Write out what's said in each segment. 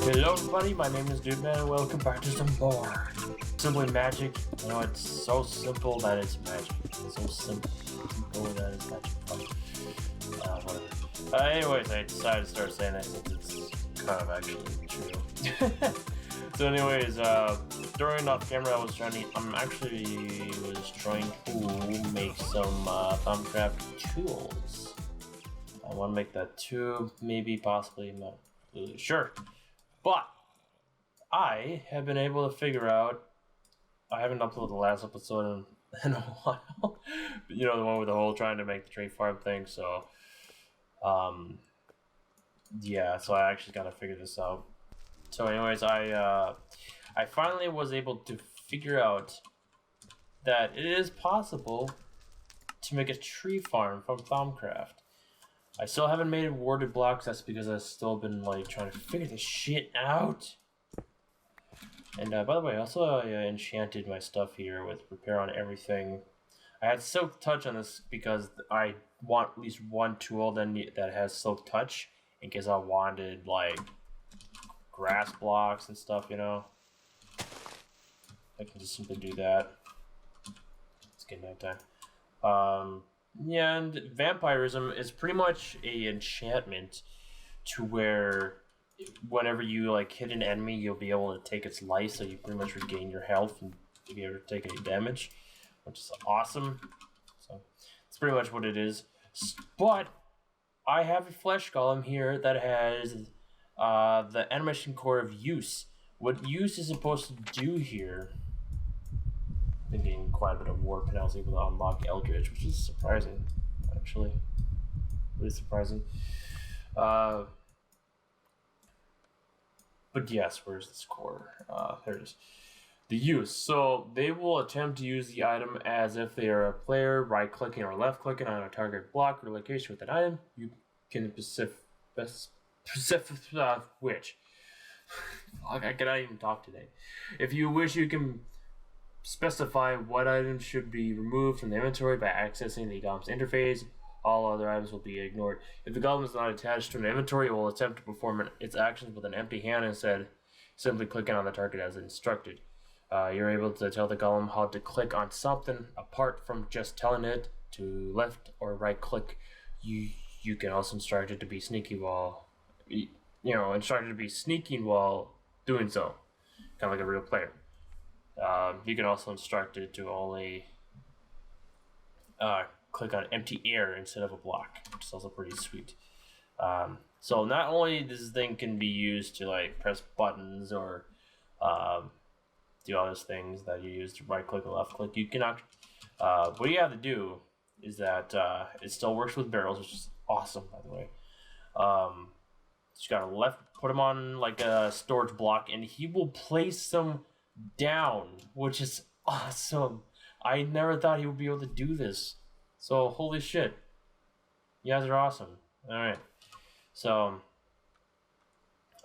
Hello everybody, my name is Dude Man and welcome back to some more Simply Magic. You know, it's so simple that it's magic. It's so simple that it's magic. Whatever. Anyways, I decided to start saying that since it's kind of actually true. So anyways, during off camera I'm trying to make some thaumcraft tools. I want to make that too, maybe, possibly, not really sure. But I have been able to figure out, I haven't uploaded the last episode in a while, you know, the one with the whole trying to make the tree farm thing, so, yeah, so I actually got to figure this out. So anyways, I finally was able to figure out that it is possible to make a tree farm from thaumcraft. I still haven't made warded blocks. That's because I've still been like trying to figure this shit out. And by the way, also I enchanted my stuff here with repair on everything. I had silk touch on this because I want at least one tool that has silk touch in case I wanted like grass blocks and stuff, you know. I can just simply do that. It's getting nighttime. Yeah, and vampirism is pretty much a enchantment to where whenever you like hit an enemy, you'll be able to take its life, so you pretty much regain your health and if you ever take any damage, which is awesome. So it's pretty much what it is. But I have a flesh golem here that has the animation core of use. What use is supposed to do here, been getting quite a bit of warp, and I was able to unlock Eldritch, which is surprising, actually. Really surprising. But yes, where's this core? There it is. The use. So they will attempt to use the item as if they are a player, right-clicking or left-clicking on a target block or location with an item. You can which. I cannot even talk today. If you wish, you can specify what items should be removed from the inventory by accessing the golem's interface. All other items will be ignored. If the golem is not attached to an inventory, it will attempt to perform its actions with an empty hand instead, simply clicking on the target as instructed. You're able to tell the golem how to click on something apart from just telling it to left or right click. You can also instruct it to be sneaky while sneaking while doing so, kind of like a real player. You can also instruct it to only click on empty air instead of a block, which is also pretty sweet. So not only this thing can be used to like press buttons or do all those things that you use to right click or left click, you can what you have to do is that it still works with barrels, which is awesome, by the way. You gotta put him on like a storage block, and he will place them down, which is awesome. I never thought he would be able to do this. So holy shit, you guys are awesome. All right, so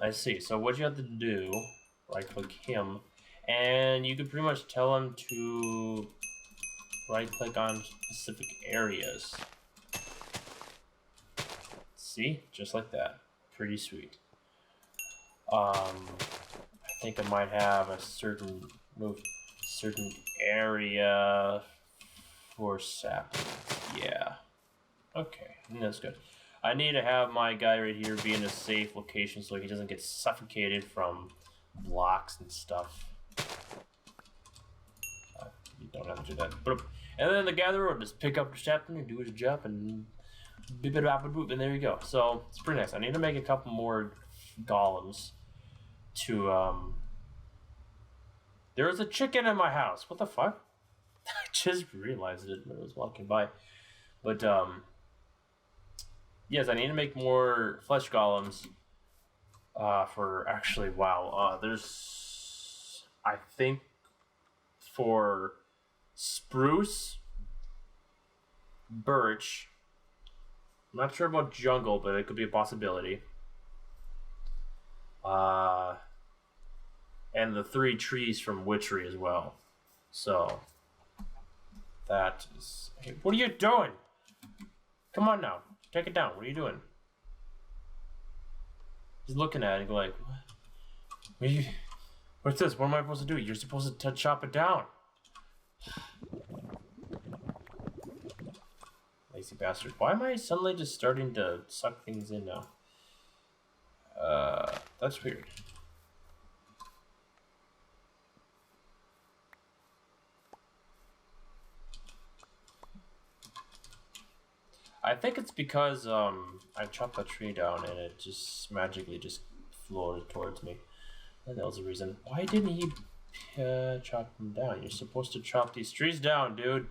I see. So what you have to do, right click him, and you can pretty much tell him to right click on specific areas. See, just like that. Pretty sweet. I think I might have a certain area for saplings. Yeah. Okay, that's good. I need to have my guy right here be in a safe location so he doesn't get suffocated from blocks and stuff. You don't have to do that. And then the gatherer will just pick up the sapling and do his job and beep it up and boop, and there you go. So it's pretty nice. I need to make a couple more golems to There's a chicken in my house. What the fuck? I just realized it when I was walking by. But yes, I need to make more flesh golems for actually there's I think for spruce, birch, I'm not sure about jungle, but it could be a possibility. And the 3 trees from witchery as well. So that is. Hey, what are you doing? Come on now, take it down. What are you doing? He's looking at it and go like, what? What's this? What am I supposed to do? You're supposed to chop it down. Lazy bastard. Why am I suddenly just starting to suck things in now? That's weird. I think it's because I chopped a tree down and it just magically just floated towards me. And that was the reason. Why didn't he chop them down? You're supposed to chop these trees down, dude.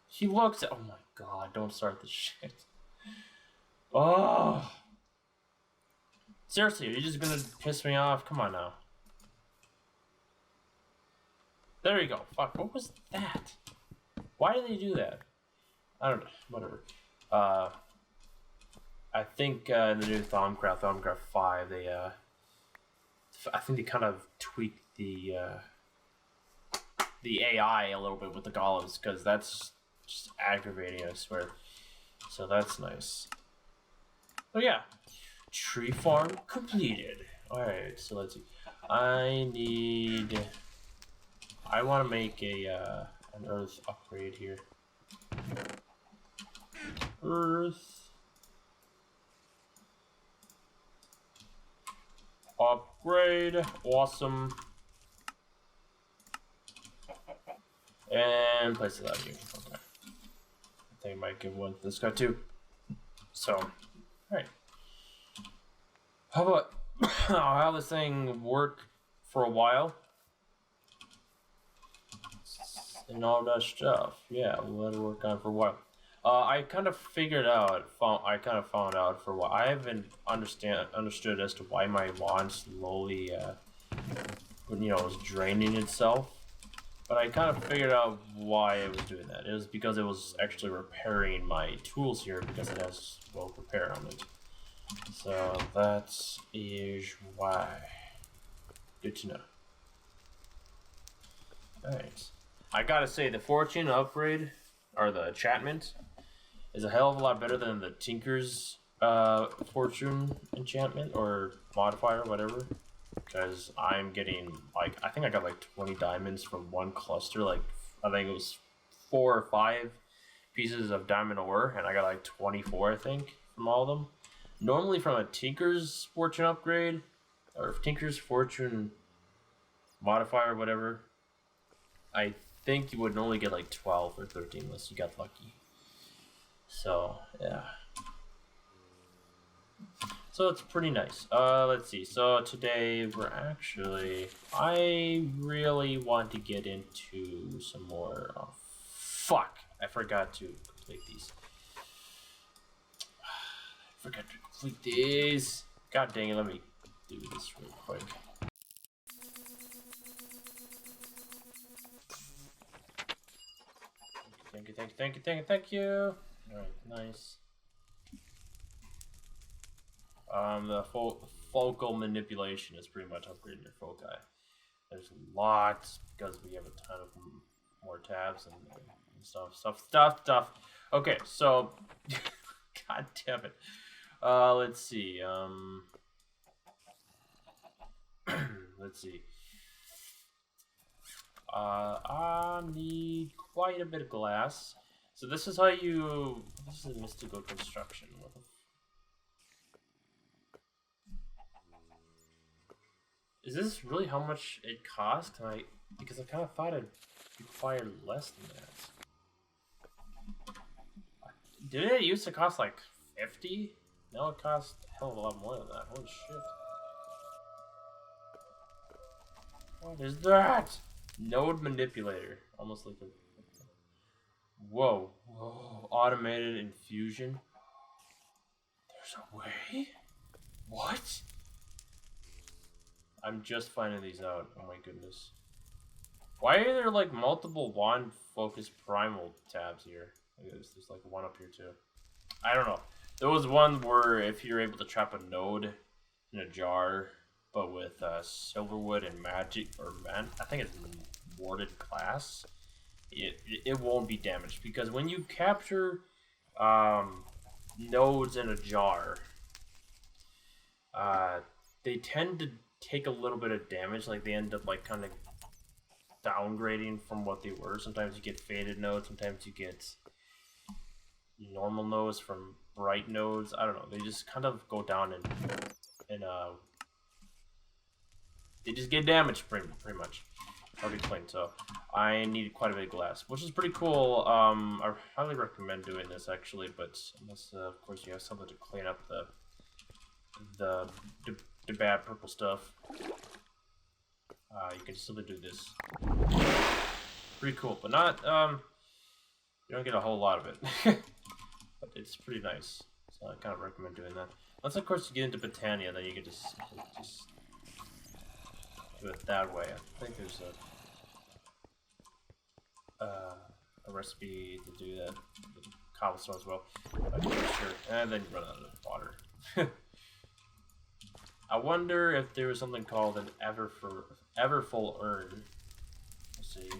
He looks at. Oh my god! Don't start this shit. Oh. Seriously, are you just gonna piss me off? Come on now. There you go. Fuck. What was that? Why did they do that? I don't know. Whatever. I think in the new thaumcraft 5, they I think they kind of tweaked the AI a little bit with the golems, because that's just aggravating, I swear. So that's nice. Oh yeah, tree farm completed. All right, so let's see. I want to make a an earth upgrade here. Earth upgrade, awesome. And place it out here. Okay. I think I might give one to this guy too. So, alright. How about I'll have this thing work for a while. And all that stuff. Yeah, we'll let it work on for a while. I kind of found out for a while. I haven't understood as to why my wand slowly, was draining itself. But I kind of figured out why it was doing that. It was because it was actually repairing my tools here, because it has repair on it. So that is why. Good to know. Alright. I gotta say, the fortune upgrade, or the enchantment, is a hell of a lot better than the Tinker's fortune enchantment, or modifier, whatever. Because I'm getting, like, I think I got like 20 diamonds from one cluster, like, I think it was 4 or 5 pieces of diamond ore, and I got like 24, I think, from all of them. Normally from a Tinker's fortune upgrade, or Tinker's fortune modifier, whatever, I think you would only get like 12 or 13 unless you got lucky. So, yeah. So it's pretty nice. Let's see. So today we're actually... I really want to get into some more... Oh, fuck! I forgot to complete these. I forgot to complete these. God dang it, let me do this real quick. Thank you. Alright, nice. The focal manipulation is pretty much upgrading your foci. There's lots, because we have a ton of more tabs and stuff. Okay, so, god damn it. Let's see, let's see. I need quite a bit of glass. So this is how you... This is a mystical construction. Is this really how much it cost? Because I kind of thought it required less than that. Did it used to cost like 50? Now it costs a hell of a lot more than that. Holy shit. What is that? Node manipulator. Almost like a... Whoa. Whoa. Automated infusion. There's a way? What? I'm just finding these out. Oh my goodness. Why are there like multiple wand focus primal tabs here? There's like one up here too. I don't know. There was one where if you're able to trap a node in a jar, but with silverwood and magic, or I think it's warded glass, it won't be damaged, because when you capture nodes in a jar, they tend to take a little bit of damage. Like they end up like kind of downgrading from what they were. Sometimes you get faded nodes. Sometimes you get normal nodes from bright nodes. I don't know. They just kind of go down and they just get damaged pretty much. Hard to explain. So I need quite a bit of glass, which is pretty cool. I highly recommend doing this actually, but unless of course you have something to clean up the bad purple stuff, you can simply do this. Pretty cool, but not you don't get a whole lot of it, but it's pretty nice. So I kind of recommend doing that. Unless of course you get into Botania, then you can just do it that way. I think there's a recipe to do that with cobblestone as well. I'm pretty sure. And then you run out of water. I wonder if there was something called an everfull urn. Let's see.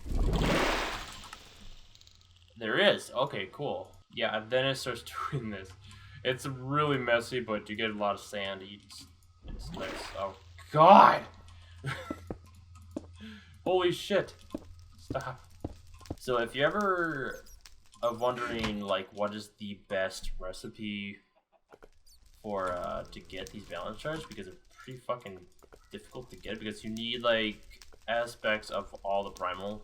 There is. Okay, cool. Yeah, and then it starts doing this. It's really messy, but you get a lot of sand. It's nice. Oh God! Holy shit! Stop. So if you ever are wondering like what is the best recipe for to get these balance shards, because they're pretty fucking difficult to get, because you need like aspects of all the primal,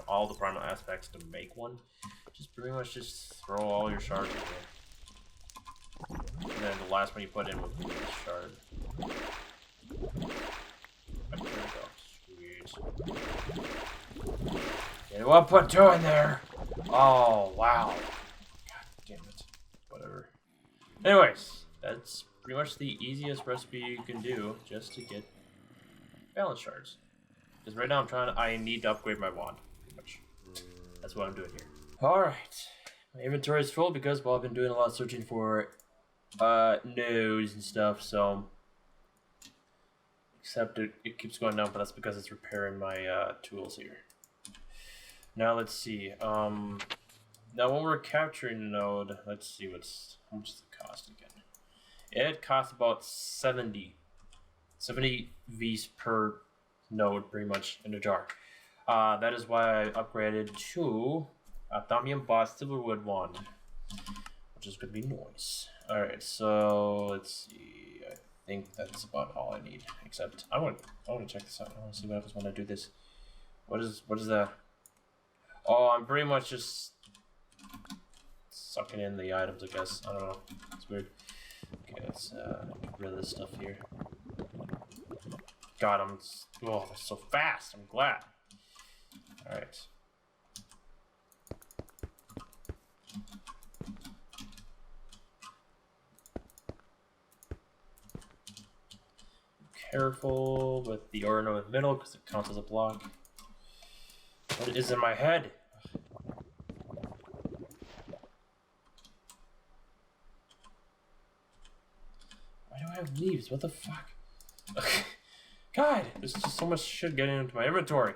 all the primal aspects to make one. Just pretty much just throw all your shards in there. And then the last one you put in will be the shard. There we go. Sweet. Okay, well, put 2 in there. Oh, wow. God damn it. Whatever. Anyways, that's pretty much the easiest recipe you can do just to get balance shards. Because right now I need to upgrade my wand. Pretty much. That's what I'm doing here. Alright. My inventory is full because, well, I've been doing a lot of searching for nodes and stuff, so... Except it keeps going down, but that's because it's repairing my tools here. Now let's see. Now when we're capturing a node, let's see how much does it cost again? It costs about 70 V's per node, pretty much, in a jar. That is why I upgraded to a Thaumium Boss Silverwood wand, which is gonna be nice. Alright, so let's see. I think that's about all I need. Except I want to check this out. I want to see what happens when I do this. What is that? Oh, I'm pretty much just sucking in the items, I guess. I don't know. It's weird. Okay, let's get rid of this stuff here. God, oh, they're so fast. I'm glad. All right. Careful with the Orno in the middle because it counts as a block. What is in my head? Why do I have leaves? What the fuck? God, there's just so much shit getting into my inventory.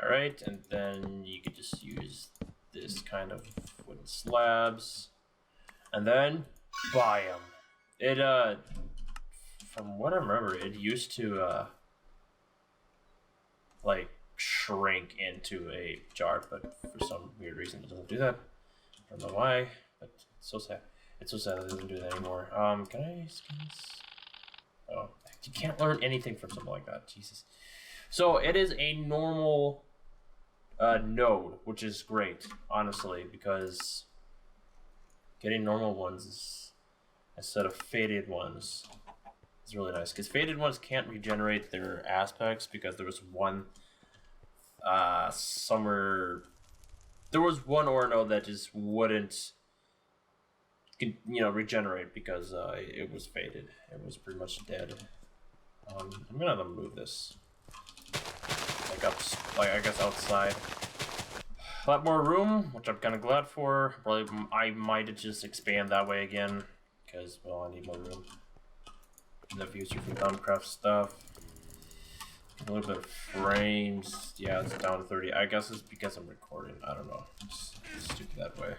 Alright, and then you could just use this kind of wooden slabs. And then buy them. It, from what I remember, it used to, like, shrink into a jar, but for some weird reason it doesn't do that. I don't know why, but it's so sad. It's so sad that it doesn't do that anymore. Can I scan this? Oh, you can't learn anything from something like that. Jesus. So it is a normal node, which is great, honestly, because getting normal ones is, instead of faded ones, is really nice. Because faded ones can't regenerate their aspects, because there was one there was one ore node that just wouldn't, regenerate because it was faded. It was pretty much dead. I'm gonna have to move this, like I guess outside. A lot more room, which I'm kind of glad for. Probably I might just expand that way again, because, well, I need more room in the future for thaumcraft stuff. A little bit of frames. Yeah, it's down to 30. I guess it's because I'm recording. I don't know. It's stupid that way.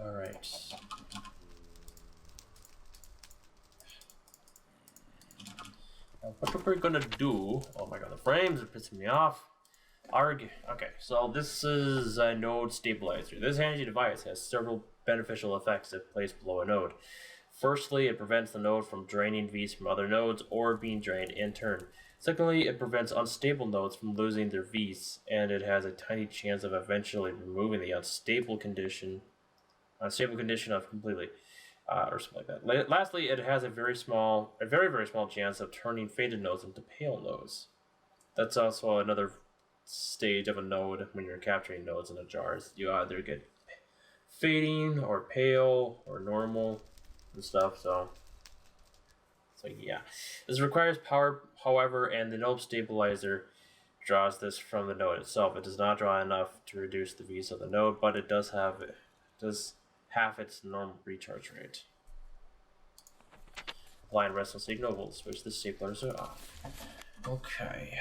Alright. Now, what we're gonna do... Oh my god, the frames are pissing me off. Okay, so this is a node stabilizer. This handy device has several beneficial effects if placed below a node. Firstly, it prevents the node from draining Vs from other nodes or being drained in turn. Secondly, it prevents unstable nodes from losing their Vs, and it has a tiny chance of eventually removing the unstable condition of completely, or something like that. Lastly, it has a very, very small chance of turning faded nodes into pale nodes. That's also another stage of a node when you're capturing nodes in a jar. You either get fading or pale or normal and stuff. So yeah, this requires power, however, and the node stabilizer draws this from the node itself. It does not draw enough to reduce the Vs of the node, but it does have its normal recharge rate. Blind wrestle signal will switch the stabilizer off. Okay.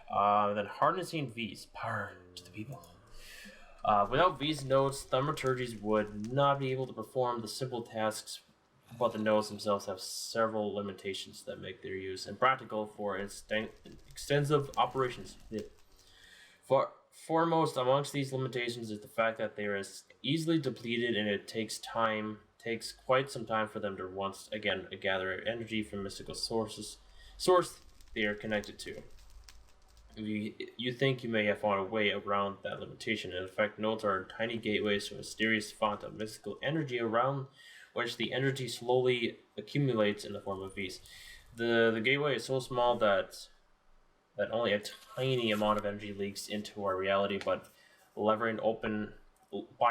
Then harnessing Vs, power to the people. Without Vs nodes, thaumaturges would not be able to perform the simple tasks, but the nodes themselves have several limitations that make their use impractical for extensive operations. Foremost amongst these limitations is the fact that they are easily depleted, and it takes quite some time for them to once again gather energy from mystical source they are connected to. You think you may have found a way around that limitation. In fact, nodes are tiny gateways to a mysterious font of mystical energy around which the energy slowly accumulates in the form of Vs. The gateway is so small that only a tiny amount of energy leaks into our reality, but by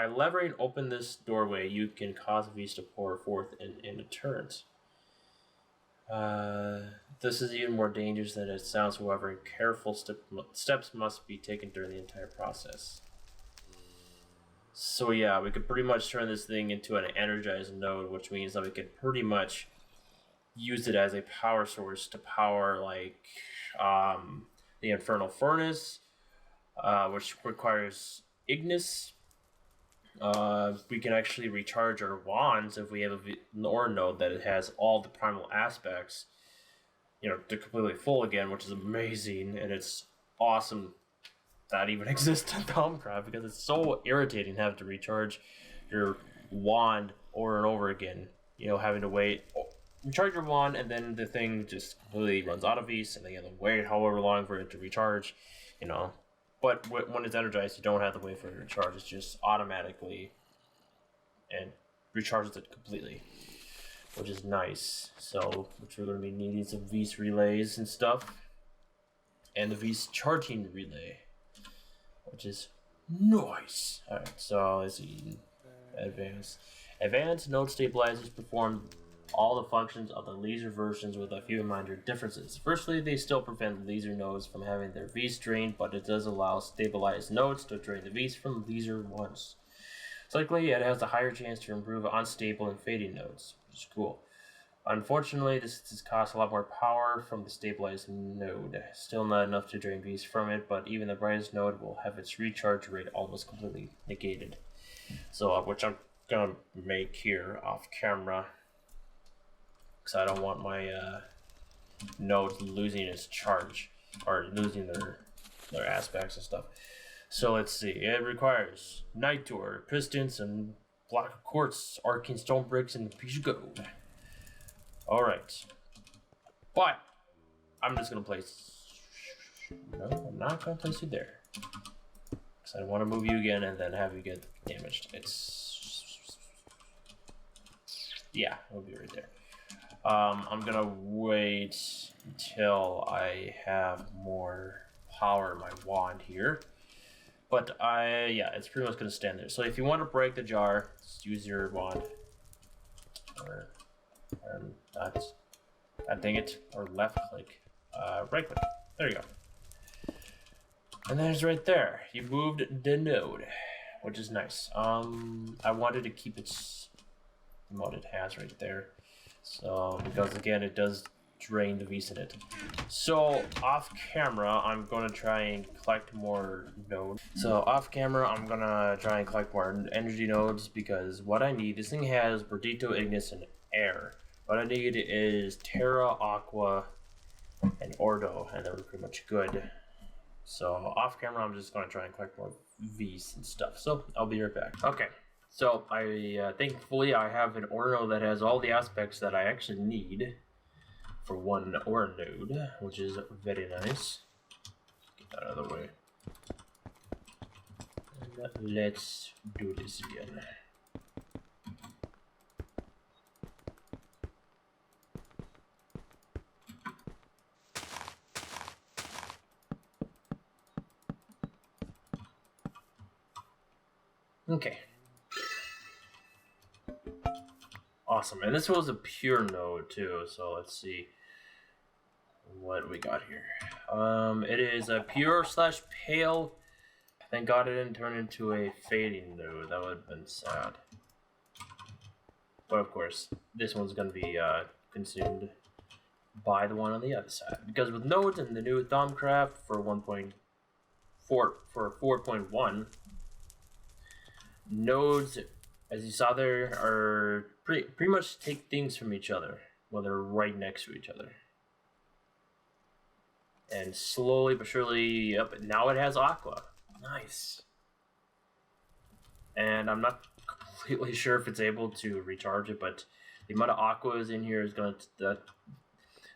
levering open this doorway, you can cause Vs to pour forth in turns. This is even more dangerous than it sounds, however, and careful steps must be taken during the entire process. So yeah, we could pretty much turn this thing into an energized node, which means that we could pretty much use it as a power source to power, like, the Infernal Furnace, which requires Ignis. We can actually recharge our wands if we have an ore node that it has all the primal aspects, to completely full again, which is amazing, and it's awesome that even exists in thaumcraft, because it's so irritating having to recharge your wand over and over again. Having to wait, recharge your wand, and then the thing just completely runs out of Vs, and then you have to wait however long for it to recharge, But when it's energized, you don't have to wait for it to recharge. It's just automatically and recharges it completely, which is nice. So, which we're going to be needing some Vs relays and stuff, and the Vs charging relay, which is nice. All right, so let's see. Advanced node stabilizers perform all the functions of the laser versions with a few minor differences. Firstly, they still prevent laser nodes from having their Vs drained, but it does allow stabilized nodes to drain the Vs from laser ones. Secondly, it has a higher chance to improve unstable and fading nodes, which is cool. Unfortunately, this costs a lot more power from the stabilized node. Still not enough to drain Vs from it, but even the brightest node will have its recharge rate almost completely negated. So, which I'm gonna make here off camera, because I don't want my nodes losing its charge or losing their aspects and stuff. So let's see. It requires night door, pistons, and block of quartz, arcane stone bricks, and a piece of gold. All right, but I'm just gonna place. No, I'm not gonna place you there, because I don't want to move you again and then have you get damaged. It'll be right there. I'm gonna wait until I have more power in my wand here. But it's pretty much gonna stand there. So if you want to break the jar, just use your wand. Or dang it, or left click. Right click. There you go. And there's right there. You moved the node, which is nice. I wanted to keep its what it has right there. So because again, it does drain the V's in it. So off camera, I'm gonna try and collect more nodes. So off camera, I'm gonna try and collect more energy nodes because what I need, this thing has Burdito, Ignis, and Air. What I need is Terra, Aqua, and Ordo, and they're pretty much good. So off camera, I'm just gonna try and collect more V's and stuff. So I'll be right back. Okay. So I thankfully I have an ore node that has all the aspects that I actually need for one ore node, which is very nice. Get that out of the way. And let's do this again. Okay. Awesome, and this was a pure node too, so let's see what we got here. It is a pure / pale. Thank God it didn't turn into a fading node, that would have been sad. But of course, this one's gonna be consumed by the one on the other side. Because with nodes in the new thaumcraft for 1.4 for 4.1, nodes, as you saw there, are pretty much take things from each other while they're right next to each other. And slowly but surely, yep, now it has Aqua. Nice. And I'm not completely sure if it's able to recharge it, but the amount of Aqua is in here is going to...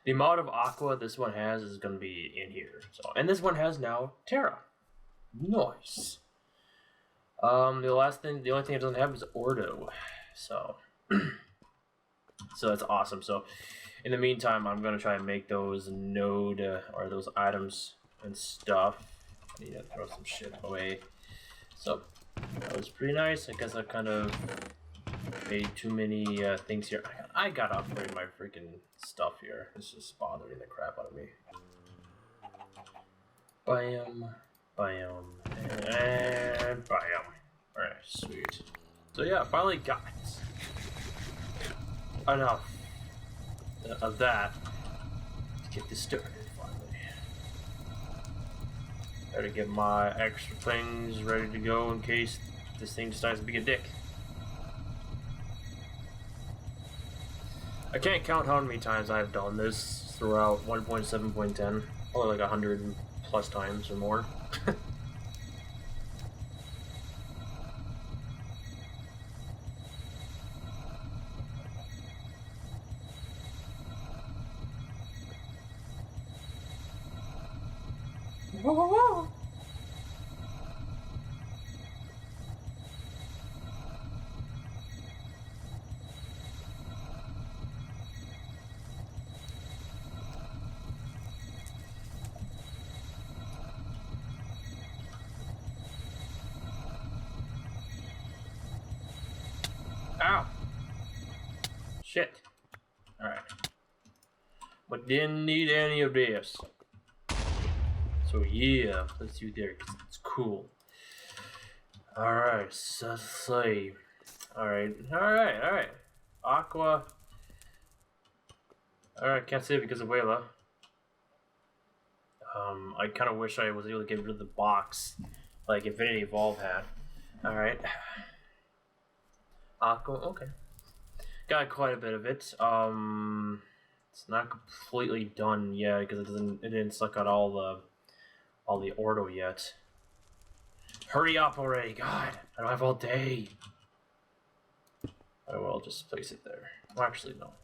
The amount of Aqua this one has is going to be in here. So, and this one has now Terra. Nice. The only thing it doesn't have is Ordo. So, so that's awesome. So, in the meantime, I'm gonna try and make those node or those items and stuff. I need to throw some shit away. So that was pretty nice. I guess I kind of made too many things here. I gotta upgrade my freaking stuff here. This is bothering the crap out of me. Biome. And biome. Alright, sweet. So yeah, finally got enough of that to get this started finally. Gotta get my extra things ready to go in case this thing decides to be a dick. I can't count how many times I've done this throughout 1.7.10. Probably like 100 plus times or more. Ow! Shit. Alright. But didn't need any of this. So yeah, let's do there because it's cool. Alright, so let's see. Alright. Aqua. Alright, can't say it because of Wayla. I kind of wish I was able to get rid of the box like Infinity Evolve had. Alright. Aqua, okay. Got quite a bit of it. It's not completely done yet because it didn't suck out all the Ordo yet. Hurry up already, God! I don't have all day. I will just place it there. Well, actually, no.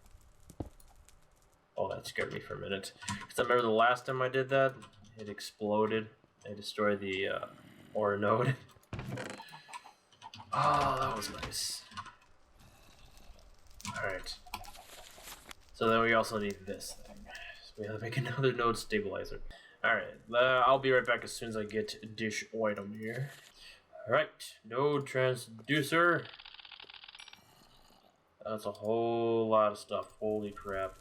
Oh, that scared me for a minute. Because I remember the last time I did that, it exploded. I destroyed the ore node. Oh, that was nice. Alright. So then we also need this thing. So we have to make another node stabilizer. Alright, I'll be right back as soon as I get dish item here. Alright, node transducer. That's a whole lot of stuff. Holy crap.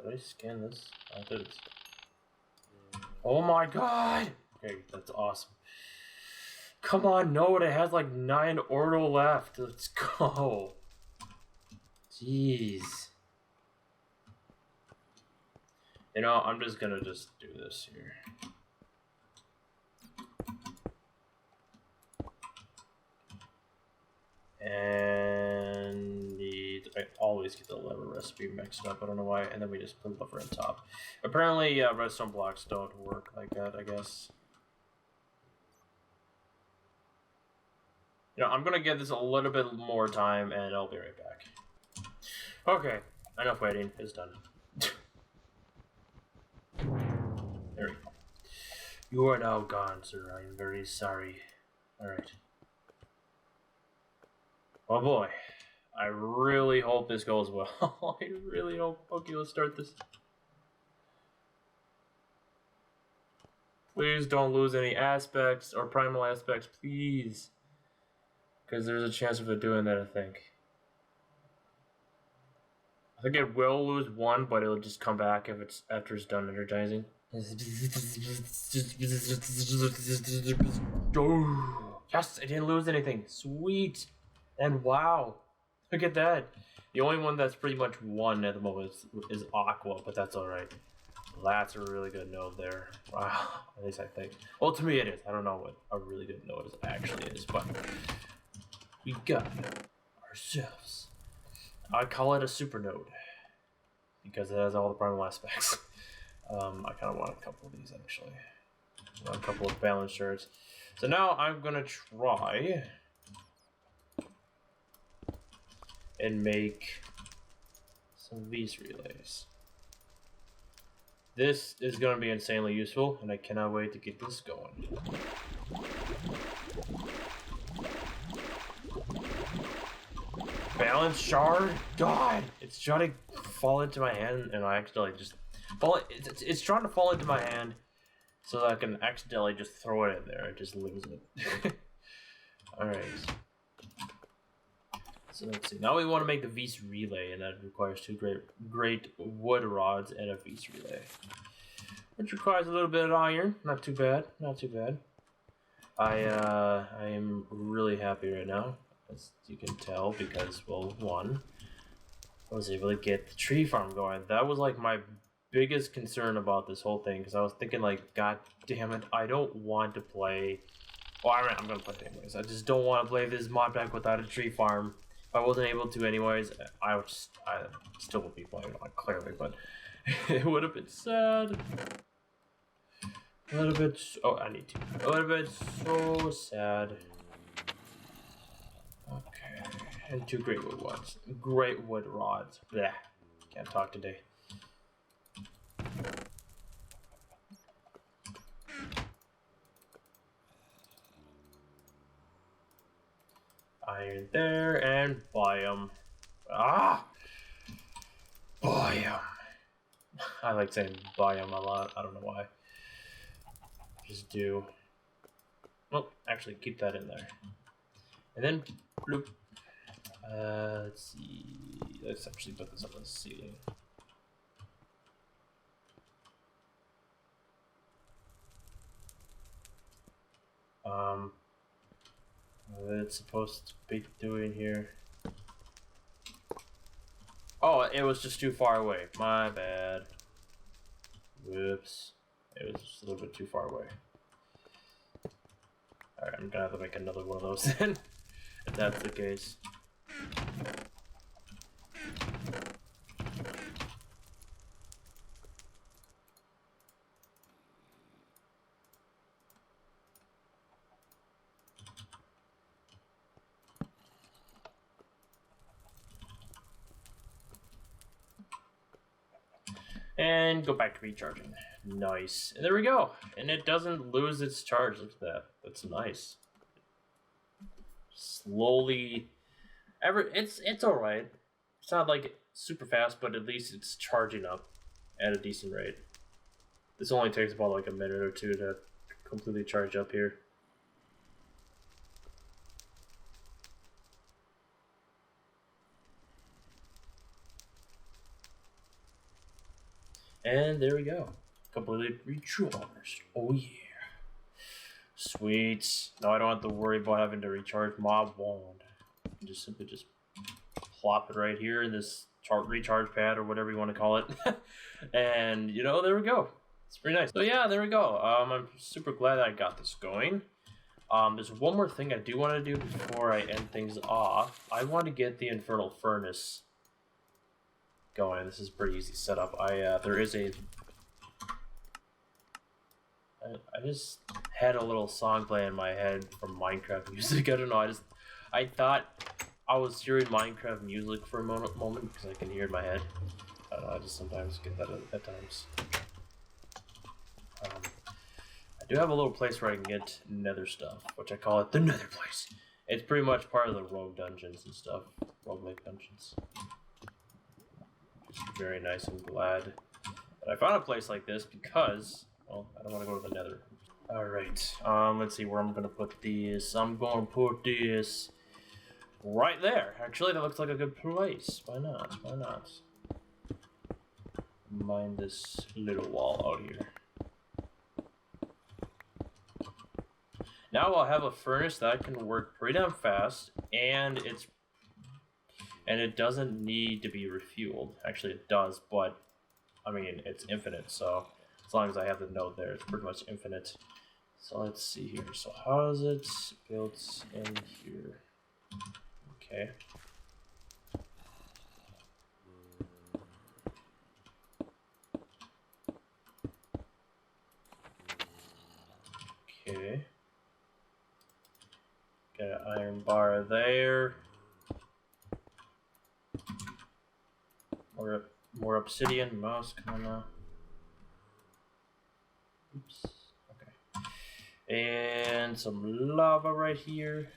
Did I scan this? Oh, I did. Oh my god! Okay, that's awesome. Come on, Node, it has like 9 ordo left. Let's go. Jeez. You know, I'm just gonna do this here. And I always get the lever recipe mixed up. I don't know why. And then we just put lever on top. Apparently, redstone blocks don't work like that, I guess. You know, I'm gonna give this a little bit more time, and I'll be right back. Okay, enough waiting. It's done. There we go. You are now gone, sir. I am very sorry. Alright. Oh boy. I really hope this goes well. I really hope. Okay, let's start this. Please don't lose any aspects or primal aspects, please. Because there's a chance of it doing that, I think. I think it will lose 1, but it'll just come back if it's after it's done energizing. Yes, I didn't lose anything. Sweet. And wow. Look at that. The only one that's pretty much 1 at the moment is Aqua, but that's alright. That's a really good node there. Wow. At least I think. Well, to me it is. I don't know what a really good node actually is, but we got ourselves. I call it a super node because it has all the primal aspects. I kind of want a couple of these actually. A couple of balance shards. So now I'm gonna try and make some V's relays. This is going to be insanely useful, and I cannot wait to get this going. Balance shard? God! It's trying to fall into my hand, and I accidentally just fall. It's trying to fall into my hand so that I can accidentally just throw it in there and just lose it. Alright. So let's see. Now we want to make the V's relay, and that requires 2 great wood rods and a V's relay, which requires a little bit of iron. Not too bad. Not too bad. I am really happy right now, as you can tell, because well, 1, I was able to get the tree farm going. That was like my biggest concern about this whole thing, because I was thinking like, God damn it, I don't want to play. Well, I'm gonna play it anyways. I just don't want to play this mod pack without a tree farm. If I wasn't able to anyways, I still would be playing it, clearly, but it would have been sad. A little bit, oh, I need to. A little bit so sad. Okay, and 2 great wood rods. Great wood rods. Bleh. Can't talk today. Iron there, and biome. Ah! Biome. I like saying biome a lot. I don't know why. Just do. Well, actually, keep that in there. And then, bloop. Let's see. Let's actually put this on the ceiling. What it's supposed to be doing here. Oh, it was just too far away. My bad. Whoops. It was just a little bit too far away. Alright, I'm gonna have to make another one of those then. If that's the case. And go back to recharging. Nice. And there we go. And it doesn't lose its charge. Look at that. That's nice. Slowly. It's alright. It's not like super fast, but at least it's charging up at a decent rate. This only takes about like a minute or 2 to completely charge up here. And there we go. Completely recharged. Oh yeah. Sweet. Now I don't have to worry about having to recharge my wand. Just simply just plop it right here in this recharge pad or whatever you want to call it. And you know, there we go. It's pretty nice. So yeah, there we go. I'm super glad I got this going. There's one more thing I do want to do before I end things off. I want to get the infernal furnace going. This is a pretty easy setup. There is a I just had a little song play in my head from Minecraft music. I don't know. I thought I was hearing Minecraft music for a moment because I can hear it in my head. I don't know. I just sometimes get that at times. I do have a little place where I can get nether stuff, which I call it the nether place. It's pretty much part of the rogue dungeons and stuff. Roguelike dungeons. Just very nice. I'm glad that I found a place like this because, well, I don't want to go to the nether. Alright, let's see where I'm going to put this. I'm going to put this right there. Actually, that looks like a good place. Why not? Why not? Mind this little wall out here. Now I'll have a furnace that can work pretty damn fast, and it doesn't need to be refueled. Actually, it does, but I mean it's infinite. So as long as I have the node there, it's pretty much infinite. So let's see here. So how is it built in here? Okay. Okay. Got an iron bar there. More obsidian. Mouse, come on now. Oops. Okay. And some lava right here.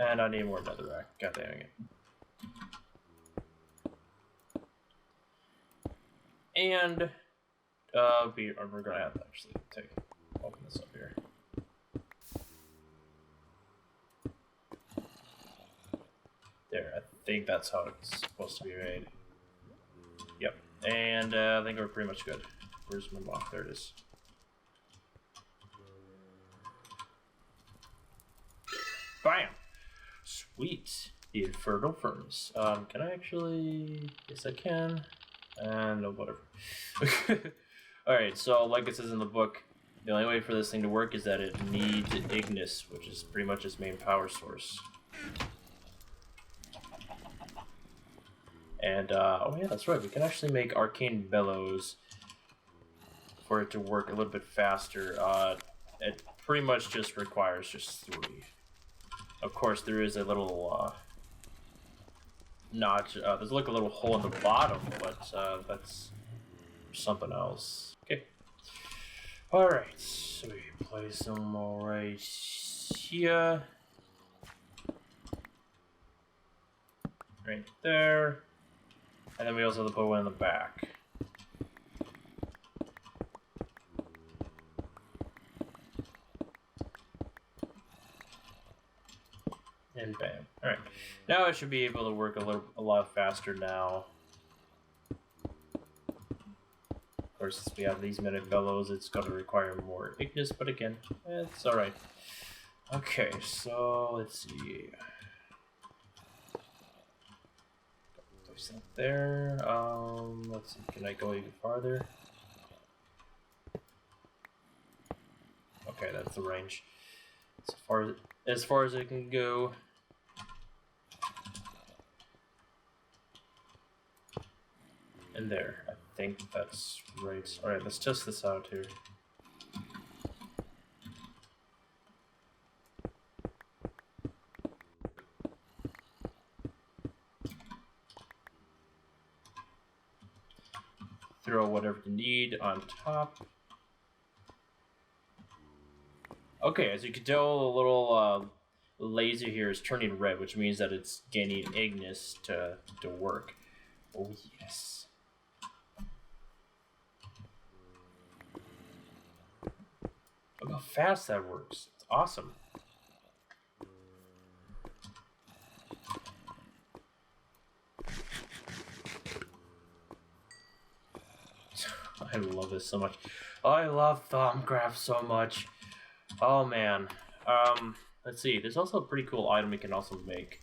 And I need more netherrack. God dang it. And we're gonna have to actually open this up here. There, I think that's how it's supposed to be made. Yep. And I think we're pretty much good. Where's my block? There it is. Bam! Sweet. The infernal furnace. Can I actually? Yes, I can. No, whatever. Alright, so like it says in the book, the only way for this thing to work is that it needs Ignis, which is pretty much its main power source. And, oh yeah, that's right, we can actually make arcane bellows for it to work a little bit faster. It pretty much just requires just 3. Of course, there is a little, notch, there's like a little hole in the bottom, but, that's something else. Okay. Alright, so we place them right here. Right there. And then we also have to put one in the back. And bam. Alright. Now I should be able to work a lot faster now. Of course, since we have these many bellows, it's going to require more Ignis, but again, it's alright. Okay, so let's see. Place that there. Let's see, can I go even farther? Okay, that's the range. As far as it can go. And there, I think that's right. Alright, let's test this out here. Throw whatever you need on top. Okay, as you can tell, the little laser here is turning red, which means that it's gaining Ignis to work. Oh yes. Look how fast that works. It's awesome. I love this so much. I love thaumcraft so much. Oh man. Let's see. There's also a pretty cool item we can also make.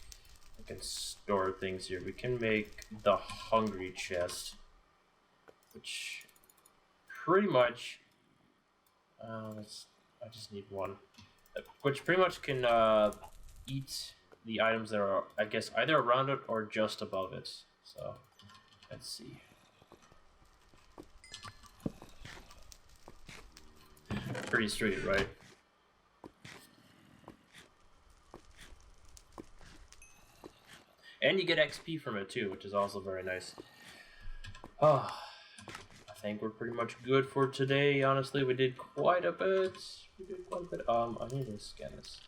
We can store things here. We can make the hungry chest, which pretty much. I just need one. Which pretty much can eat the items that are, I guess, either around it or just above it. So, let's see. Pretty straight, right? And you get XP from it too, which is also very nice. Oh, I think we're pretty much good for today. Honestly, we did quite a bit. I need to scan this.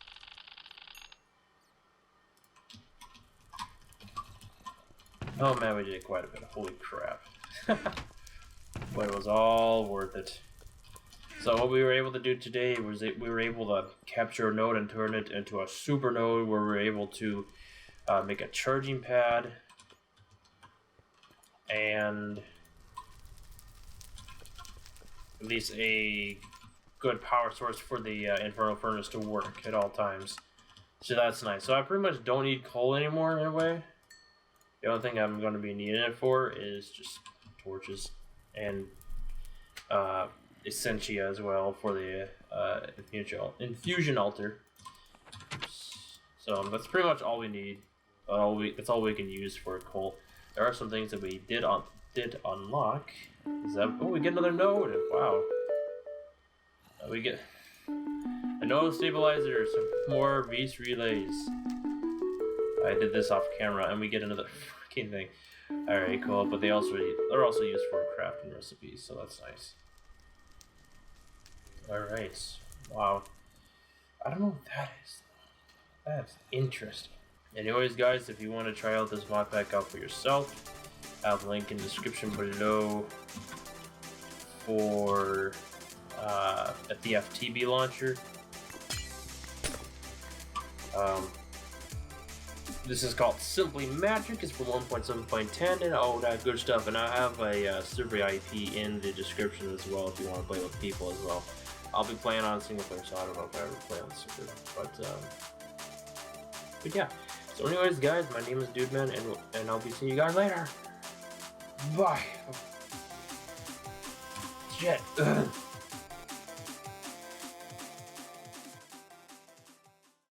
Oh man, we did quite a bit. Holy crap. But it was all worth it. So what we were able to do today was we were able to capture a node and turn it into a super node where we were able to make a charging pad and at least a good power source for the infernal furnace to work at all times. So that's nice. So I pretty much don't need coal anymore in a way. The only thing I'm going to be needing it for is just torches and essentia as well for the infusion altar. So that's pretty much all we need. That's all we can use for coal. There are some things that we did unlock. We get another node. Wow. We get a node stabilizer, some more beast relays. I did this off camera, and we get another fucking thing. All right, cool. But they're also used for crafting recipes, so that's nice. All right. Wow. I don't know what that is. That's interesting. Anyways, guys, if you want to try out this mod pack out for yourself, I have a link in the description below for a FTB launcher. This is called Simply Magic. It's for 1.7.10 and all that good stuff. And I have a server IP in the description as well if you want to play with people as well. I'll be playing on single player, so I don't know if I ever play on server. But yeah. So anyways, guys, my name is Dudeman, and I'll be seeing you guys later. Bye. Shit.